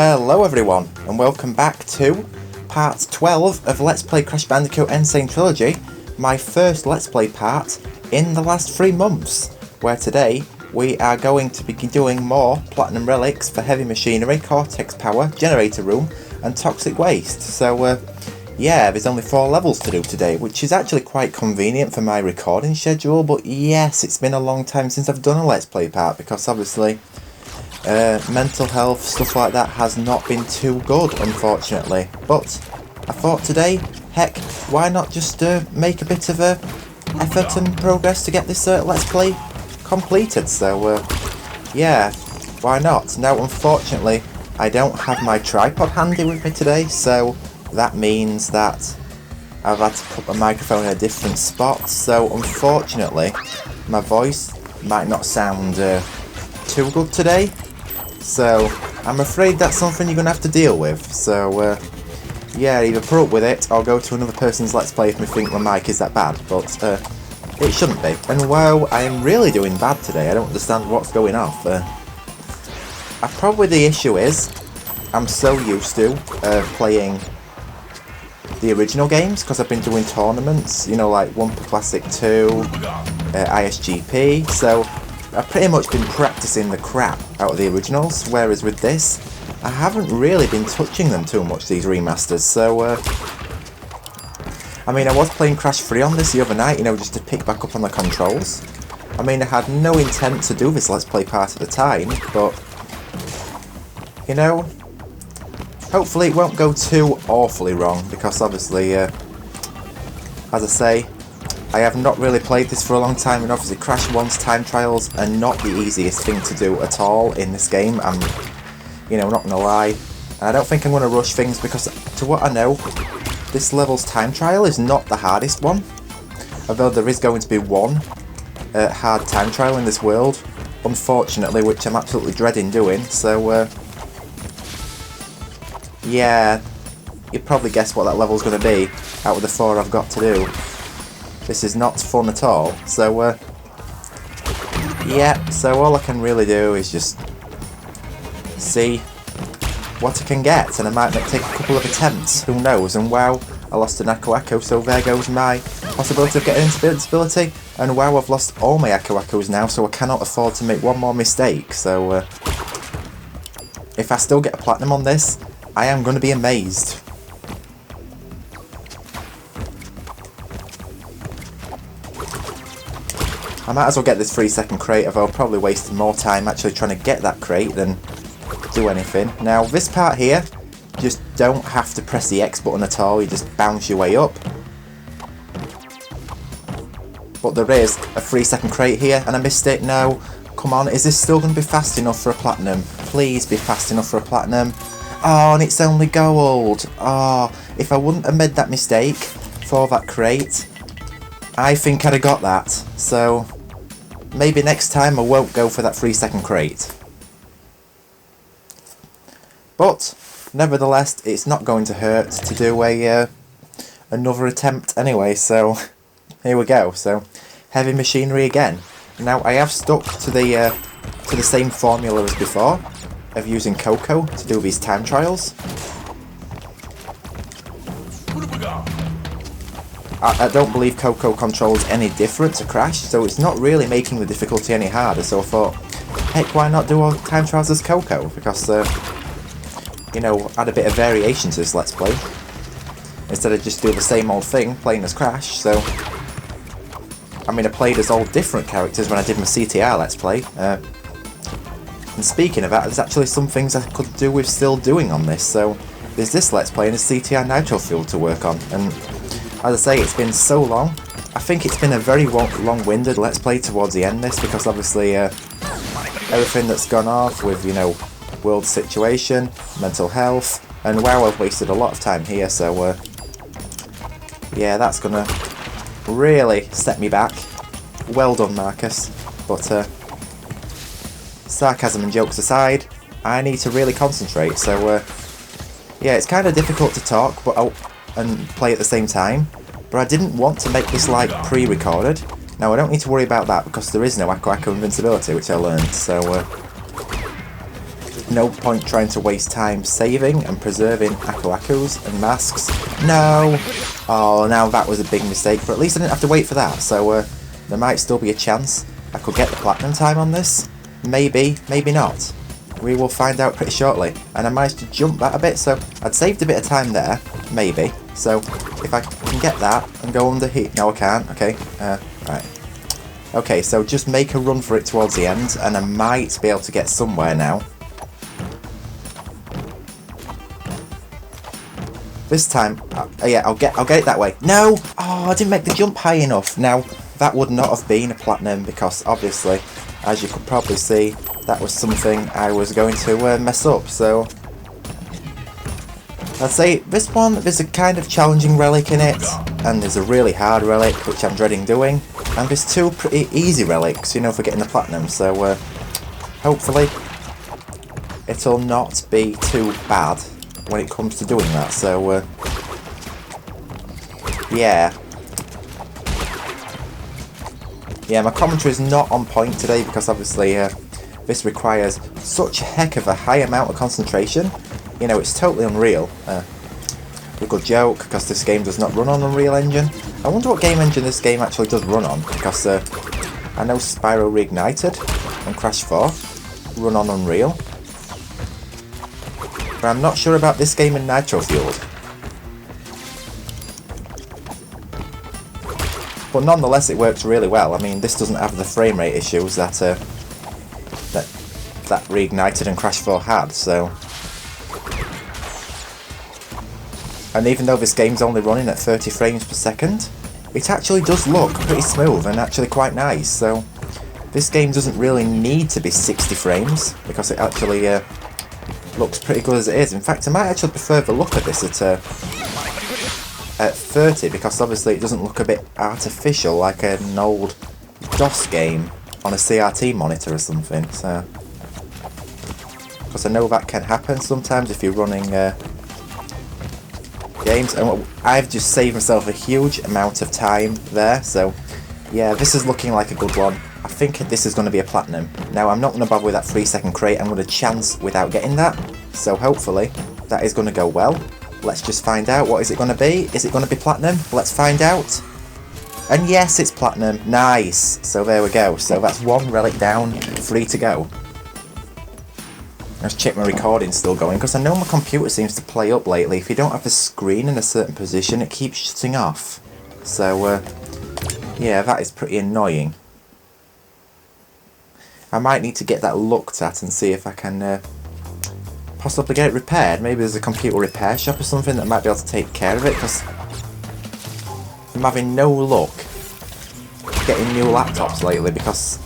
Hello everyone, and welcome back to part 12 of Let's Play Crash Bandicoot n.sane Trilogy, my first Let's Play part in the last 3 months, where today we are going to be doing more Platinum Relics for Heavy Machinery, Cortex Power, Generator Room, and Toxic Waste. So yeah, there's only 4 levels to do today, which is actually quite convenient for my recording schedule, but yes, it's been a long time since I've done a Let's Play part, because obviously mental health, stuff like that has not been too good, unfortunately. But I thought today, heck, why not just make a bit of a effort and progress to get this Let's Play completed. So yeah, why not? Now unfortunately I don't have my tripod handy with me today, so that means that I've had to put my microphone in a different spot, so unfortunately my voice might not sound too good today. So I'm afraid that's something you're going to have to deal with. So yeah, either put up with it or go to another person's Let's Play if you think my mic is that bad, but it shouldn't be. And wow, I am really doing bad today. I don't understand what's going off. Probably the issue is I'm so used to playing the original games, because I've been doing tournaments, you know, like Wumpa Classic 2, ISGP, so I've pretty much been practicing the crap out of the originals, whereas with this, I haven't really been touching them too much, these remasters. So I mean, I was playing Crash 3 on this the other night, you know, just to pick back up on the controls. I mean, I had no intent to do this Let's Play part at the time, but, you know, hopefully it won't go too awfully wrong, because obviously, as I say, I have not really played this for a long time, and obviously Crash 1's time trials are not the easiest thing to do at all in this game. I'm, you know, not going to lie. And I don't think I'm going to rush things, because to what I know, this level's time trial is not the hardest one. Although there is going to be one hard time trial in this world, unfortunately, which I'm absolutely dreading doing. So, yeah, you'd probably guess what that level's going to be out of the 4 I've got to do. This is not fun at all. So, yeah, so all I can really do is just see what I can get, and I might take a couple of attempts, who knows. And wow, I lost an Aku, so there goes my possibility of getting invincibility. And wow, I've lost all my Akus now, so I cannot afford to make one more mistake. So, if I still get a platinum on this, I am going to be amazed. I might as well get this 3-second crate, although I'll probably waste more time actually trying to get that crate than do anything. Now this part here, you just don't have to press the X button at all, you just bounce your way up. But there is a 3-second crate here, and I missed it. No, come on, is this still going to be fast enough for a platinum? Please be fast enough for a platinum. Oh, and it's only gold. Oh, if I wouldn't have made that mistake for that crate, I think I'd have got that. So maybe next time I won't go for that 3-second crate. But nevertheless, it's not going to hurt to do another attempt anyway. So here we go. So Heavy Machinery again. Now I have stuck to the same formula as before, of using Coco to do these time trials. I don't believe Coco controls any different to Crash, so it's not really making the difficulty any harder. So I thought, heck, why not do all time trials as Coco? Because, you know, add a bit of variation to this Let's Play, instead of just do the same old thing, playing as Crash. So, I mean, I played as all different characters when I did my CTR Let's Play. And speaking of that, there's actually some things I could do with still doing on this. So there's this Let's Play and a CTR Nitro Fuel to work on. And as I say, it's been so long. I think it's been a very long-winded Let's Play towards the end, this, because obviously everything that's gone off with, you know, world situation, mental health, and wow, I've wasted a lot of time here. So yeah, that's gonna really set me back. Well done, Marcus. But sarcasm and jokes aside, I need to really concentrate. So yeah, it's kind of difficult to talk and play at the same time, but I didn't want to make this like pre-recorded. Now I don't need to worry about that, because there is no Aku invincibility, which I learned. So no point trying to waste time saving and preserving Aku-Akus and masks. No! Oh, now that was a big mistake, but at least I didn't have to wait for that, so there might still be a chance I could get the platinum time on this. Maybe, maybe not. We will find out pretty shortly. And I managed to jump that a bit, so I'd saved a bit of time there, maybe. So if I can get that and go under heat, no I can't, okay, right. Okay, so just make a run for it towards the end, and I might be able to get somewhere now. This time, yeah, I'll get it that way. No! Oh, I didn't make the jump high enough. Now, that would not have been a platinum because obviously, as you could probably see, that was something I was going to mess up. So, I'd say this one, there's a kind of challenging relic in it, and there's a really hard relic, which I'm dreading doing, and there's two pretty easy relics, you know, for getting the platinum. So, hopefully, it'll not be too bad when it comes to doing that, so yeah, my commentary is not on point today because obviously this requires such a heck of a high amount of concentration. You know, it's totally unreal. A good joke, because this game does not run on Unreal Engine. I wonder what game engine this game actually does run on, because I know Spyro Reignited and Crash 4 run on Unreal. But I'm not sure about this game in Nitro Fueled. But nonetheless, it works really well. I mean, this doesn't have the frame rate issues that that Reignited and Crash 4 had, so... And even though this game's only running at 30 frames per second, it actually does look pretty smooth and actually quite nice, so... This game doesn't really need to be 60 frames, because it actually looks pretty good as it is. In fact, I might actually prefer the look of this at 30, because obviously it doesn't look a bit artificial like an old DOS game on a CRT monitor or something. So, because I know that can happen sometimes if you're running games, and I've just saved myself a huge amount of time there. So yeah, this is looking like a good one. I think this is going to be a platinum. Now, I'm not going to bother with that 3-second crate. I'm going to chance without getting that. So hopefully that is going to go well. Let's just find out. What is it going to be? Is it going to be platinum? Let's find out. And yes, it's platinum. Nice. So there we go. So that's one relic down, 3 to go. Let's check my recording still going, because I know my computer seems to play up lately. If you don't have the screen in a certain position, it keeps shutting off. So, yeah, that is pretty annoying. I might need to get that looked at and see if I can possibly get it repaired. Maybe there's a computer repair shop or something that might be able to take care of it, because I'm having no luck getting new laptops lately because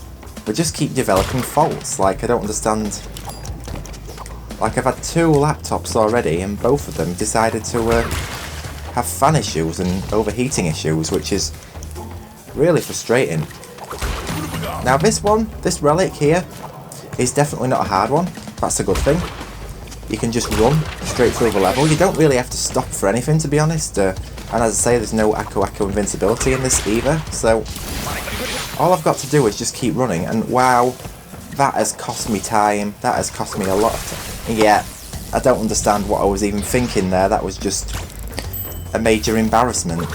they just keep developing faults. Like, I don't understand. Like, I've had 2 laptops already and both of them decided to have fan issues and overheating issues, which is really frustrating. Now this relic here, is definitely not a hard one. That's a good thing. You can just run straight through the level. You don't really have to stop for anything, to be honest. And as I say, there's no Aku-Aku invincibility in this either. So all I've got to do is just keep running. And wow, that has cost me time. That has cost me a lot of time. Yeah, I don't understand what I was even thinking there. That was just a major embarrassment.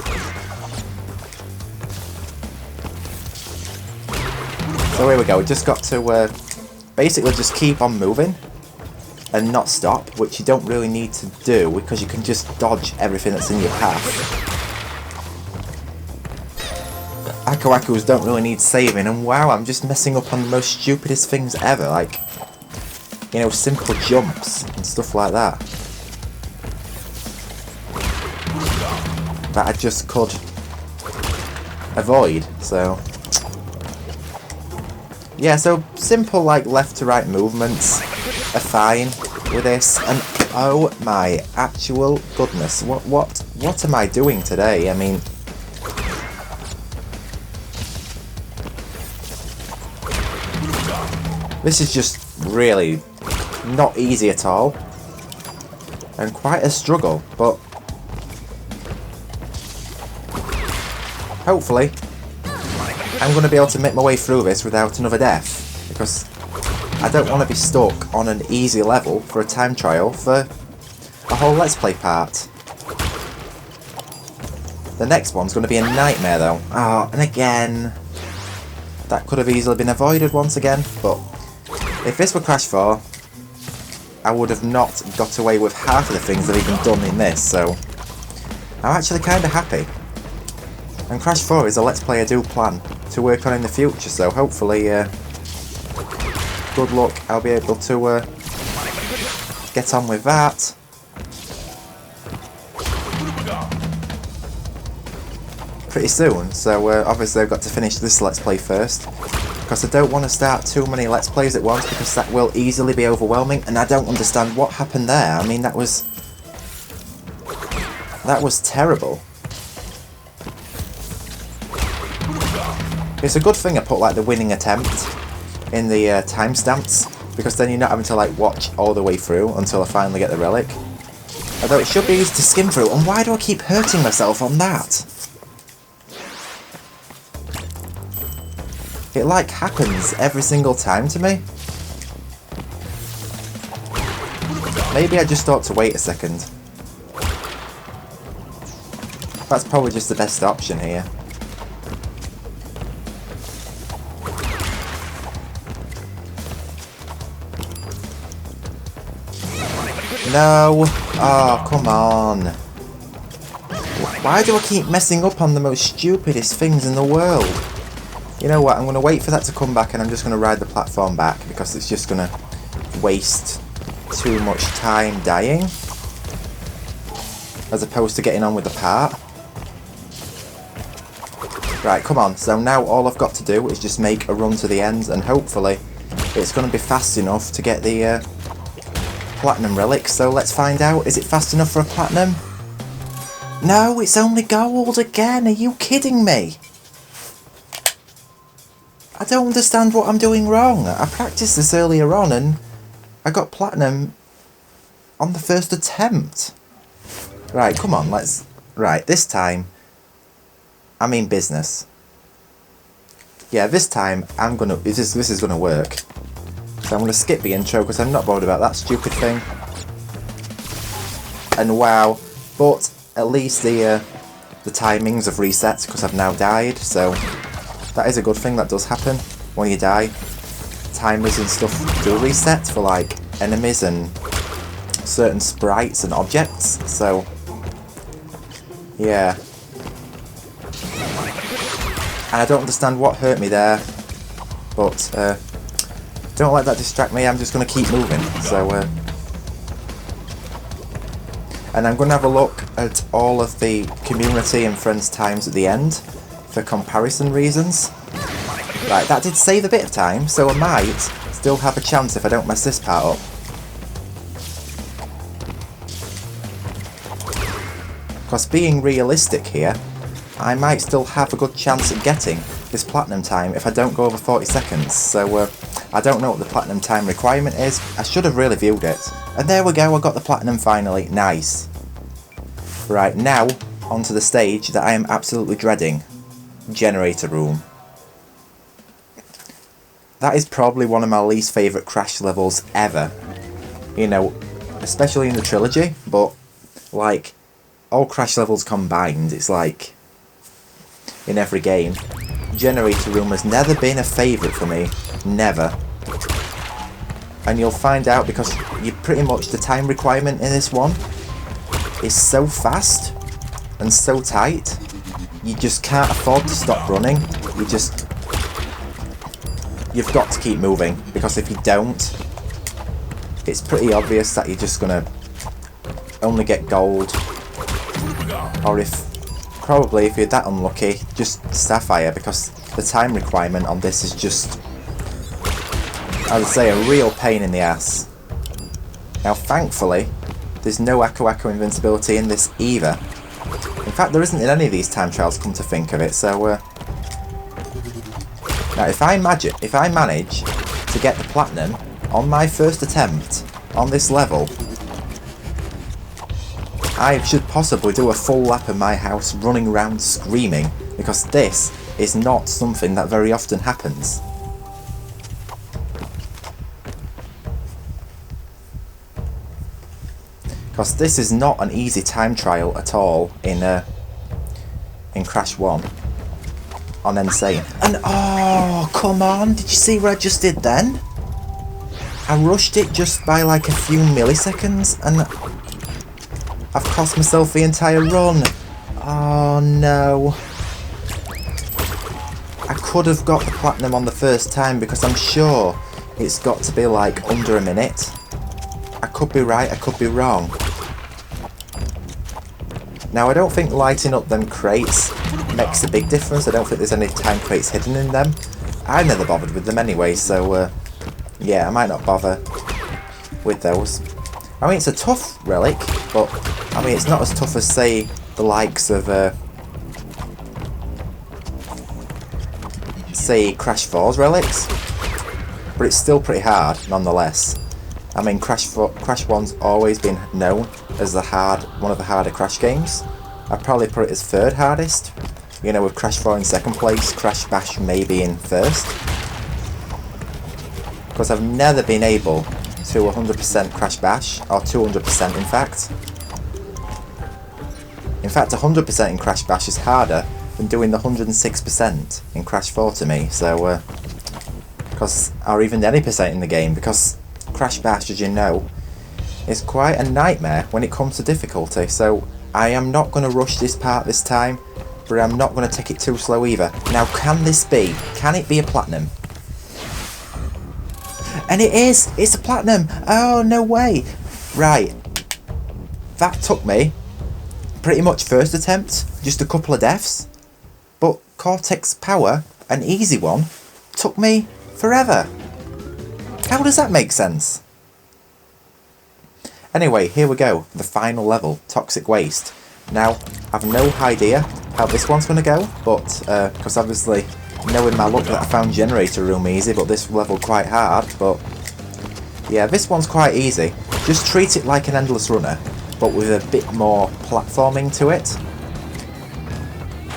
So here we go, we just got to basically just keep on moving and not stop, which you don't really need to do because you can just dodge everything that's in your path. Aku-Akus don't really need saving, and wow, I'm just messing up on the most stupidest things ever, like, you know, simple jumps and stuff like that. That I just could avoid, so... Yeah, so simple, like, left to right movements are fine with this, and oh my actual goodness, what am I doing today? I mean, this is just really not easy at all, and quite a struggle, but hopefully I'm going to be able to make my way through this without another death, because I don't want to be stuck on an easy level for a time trial for a whole Let's Play part. The next one's going to be a nightmare though. Oh, and again. That could have easily been avoided once again, but if this were Crash 4, I would have not got away with half of the things I've even done in this, so I'm actually kind of happy. And Crash 4 is a Let's Play I do plan to work on in the future, so hopefully, good luck, I'll be able to get on with that. Pretty soon, so obviously I've got to finish this Let's Play first, because I don't want to start too many Let's Plays at once, because that will easily be overwhelming, and I don't understand what happened there. I mean, that was terrible. It's a good thing I put like the winning attempt in the timestamps, because then you're not having to like watch all the way through until I finally get the relic. Although it should be easy to skim through, and why do I keep hurting myself on that? It like happens every single time to me. Maybe I just ought to wait a second. That's probably just the best option here. No! Oh, come on. Why do I keep messing up on the most stupidest things in the world? You know what, I'm going to wait for that to come back and I'm just going to ride the platform back, because it's just going to waste too much time dying, as opposed to getting on with the part. Right, come on, so now all I've got to do is just make a run to the end, and hopefully it's going to be fast enough to get the platinum relic. So let's find out, is it fast enough for a platinum? No, it's only gold again, are you kidding me? I don't understand what I'm doing wrong. I practiced this earlier on and I got platinum on the first attempt. Right, come on, let's... Right, this time I mean business. Yeah, this time I'm gonna... This is gonna work. So I'm gonna skip the intro because I'm not bothered about that stupid thing. And wow, but at least the timings have reset because I've now died, so... That is a good thing, that does happen when you die. Timers and stuff do reset for like enemies and certain sprites and objects, so yeah. And I don't understand what hurt me there, but don't let that distract me, I'm just going to keep moving. So and I'm going to have a look at all of the community and friends times at the end, for comparison reasons. Right, that did save a bit of time, so I might still have a chance if I don't mess this part up. Because being realistic here, I might still have a good chance at getting this platinum time if I don't go over 40 seconds. So I don't know what the platinum time requirement is. I should have really viewed it. And there we go, I got the platinum finally. Nice. Right, now onto the stage that I am absolutely dreading. Generator room. That is probably one of my least favourite Crash levels ever. You know, especially in the trilogy, but like all Crash levels combined, it's like in every game. Generator room has never been a favourite for me. Never. And you'll find out because you pretty much the time requirement in this one is so fast and so tight. You just can't afford to stop running. You've got to keep moving, because if you don't, it's pretty obvious that you're just gonna only get gold, or probably if you're that unlucky, just sapphire, because the time requirement on this is just, I would say, a real pain in the ass. Now thankfully, there's no Aku invincibility in this either. In fact, there isn't in any of these time trials, come to think of it, so now if I manage to get the platinum on my first attempt on this level, I should possibly do a full lap of my house running around screaming, because this is not something that very often happens. Because this is not an easy time trial at all in Crash 1 on n.sane. And oh, come on, did you see what I just did then? I rushed it just by like a few milliseconds and I've cost myself the entire run. Oh no. I could have got the platinum on the first time because I'm sure it's got to be like under a minute. I could be right, I could be wrong. Now I don't think lighting up them crates makes a big difference. I don't think there's any time crates hidden in them. I never bothered with them anyway, so yeah, I might not bother with those. I mean, it's a tough relic, but I mean, it's not as tough as, say, the likes of, say, Crash 4's relics, but it's still pretty hard, nonetheless. I mean, Crash 1's always been known as one of the harder Crash games. I'd probably put it as third hardest, you know, with Crash 4 in second place, Crash Bash maybe in first. Because I've never been able to 100% Crash Bash, or 200% in fact. In fact, 100% in Crash Bash is harder than doing the 106% in Crash 4 to me, so, or even any percent in the game, because Crash Bash, as you know, is quite a nightmare when it comes to difficulty, so I am not going to rush this part this time, but I'm not going to take it too slow either. Now, can it be a platinum? And it is! It's a platinum! Oh, no way! Right. That took me pretty much first attempt, just a couple of deaths. But Cortex Power, an easy one, took me forever. How does that make sense? Anyway, here we go. The final level, Toxic Waste. Now, I've no idea how this one's going to go, but, because obviously, knowing my luck that I found Generator Room easy, but this level quite hard, but yeah, this one's quite easy. Just treat it like an endless runner, but with a bit more platforming to it.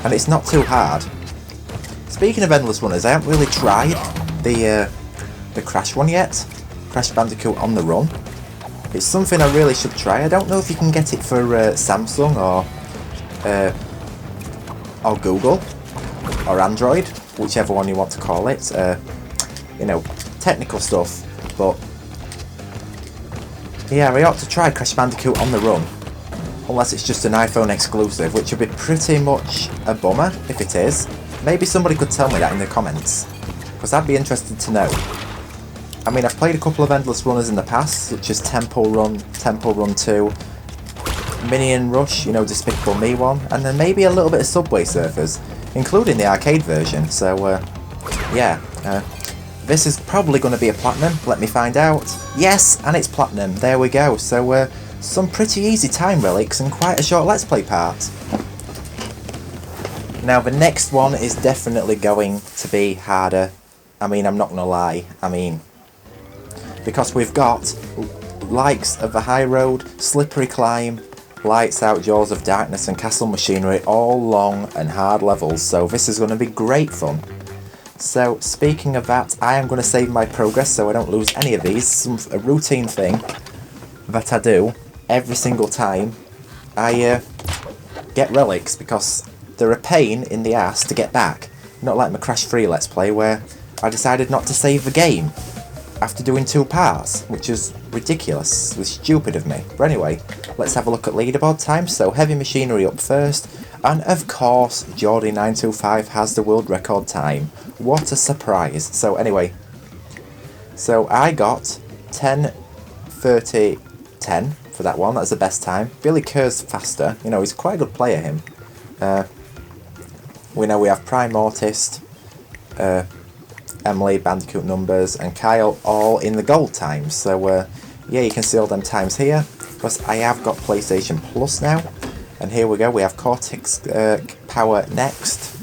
And it's not too hard. Speaking of endless runners, I haven't really tried the Crash one yet. Crash Bandicoot on the Run. It's something I really should try. I don't know if you can get it for Samsung or Google or Android, whichever one you want to call it. You know, technical stuff, but yeah, I ought to try Crash Bandicoot on the Run, unless it's just an iPhone exclusive, which would be pretty much a bummer if it is. Maybe somebody could tell me that in the comments, because I'd be interested to know. I mean, I've played a couple of endless runners in the past, such as Temple Run 2, Minion Rush, you know, Despicable Me one, and then maybe a little bit of Subway Surfers, including the arcade version, so yeah, this is probably going to be a platinum, let me find out. Yes, and it's platinum, there we go, so some pretty easy time relics and quite a short Let's Play part. Now the next one is definitely going to be harder. I mean, I'm not going to lie, I mean, because we've got likes of the High Road, Slippery Climb, Lights Out, Jaws of Darkness and Castle Machinery, all long and hard levels, so this is going to be great fun. So speaking of that, I am going to save my progress so I don't lose any of these. A routine thing that I do every single time I get relics, because they're a pain in the ass to get back. Not like my Crash 3 Let's Play where I decided not to save the game after doing 2 parts, which is ridiculous. It was stupid of me. But anyway, let's have a look at leaderboard time. So Heavy Machinery up first, and of course Geordie925 has the world record time. What a surprise. So anyway, so I got 10:30:10 for that one. That's the best time. Billy Kerr's faster. You know, he's quite a good player, him. We know we have Prime Mortist, Emily, Bandicoot Numbers, and Kyle all in the gold times. So yeah, you can see all them times here. Plus I have got PlayStation Plus now. And here we go, we have Cortex Power next.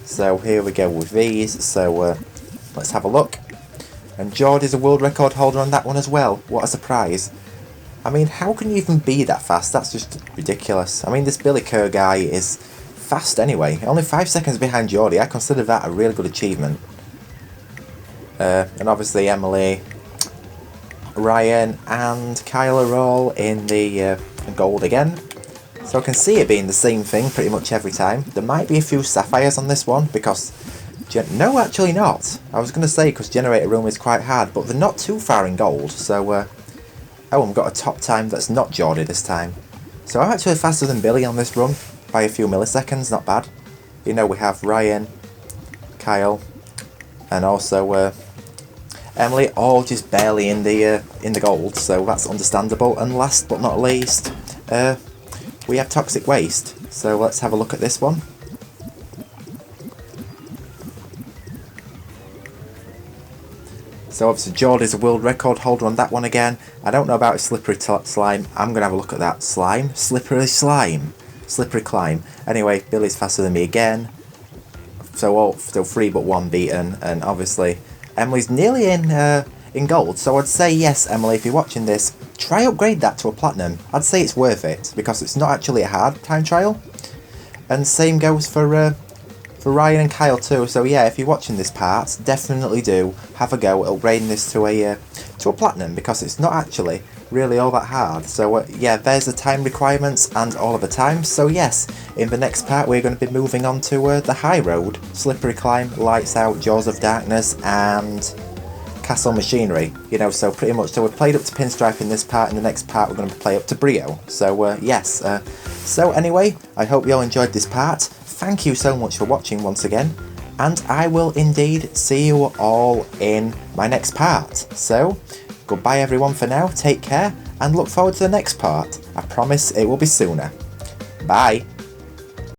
So here we go with these. So let's have a look. And Geordie's a world record holder on that one as well. What a surprise. I mean, how can you even be that fast? That's just ridiculous. I mean, this Billy Kerr guy is fast anyway. Only 5 seconds behind Geordie. I consider that a really good achievement. And obviously Emily, Ryan and Kyle are all in the and gold again. So I can see it being the same thing pretty much every time. There might be a few sapphires on this one because... no, actually not. I was going to say because generator room is quite hard, but they're not too far in gold. So, oh, I've got a top time that's not Geordie this time. So I'm actually faster than Billy on this run by a few milliseconds, not bad. You know, we have Ryan, Kyle, and also Emily, all just barely in the gold, so that's understandable. And last but not least, we have Toxic Waste. So let's have a look at this one. So obviously Geordie's a world record holder on that one again. I don't know about a slippery slime. I'm going to have a look at that. Slime? Slippery slime. Slippery climb. Anyway, Billy's faster than me again. So still 3 but 1 beaten. And obviously Emily's nearly in gold. So I'd say yes, Emily, if you're watching this, try upgrade that to a platinum. I'd say it's worth it because it's not actually a hard time trial. And same goes for Ryan and Kyle too. So yeah, if you're watching this part, definitely do have a go at upgrading this to a platinum because it's not actually really all that hard. So yeah, there's the time requirements and all of the times. So yes, in the next part we're going to be moving on to the high road, slippery climb, lights out, jaws of darkness, and castle machinery. You know, so pretty much. So we've played up to Pinstripe in this part. In the next part we're going to play up to Brio. So yes. So anyway, I hope you all enjoyed this part. Thank you so much for watching once again, and I will indeed see you all in my next part. So, goodbye everyone for now, take care, and look forward to the next part. I promise it will be sooner. Bye!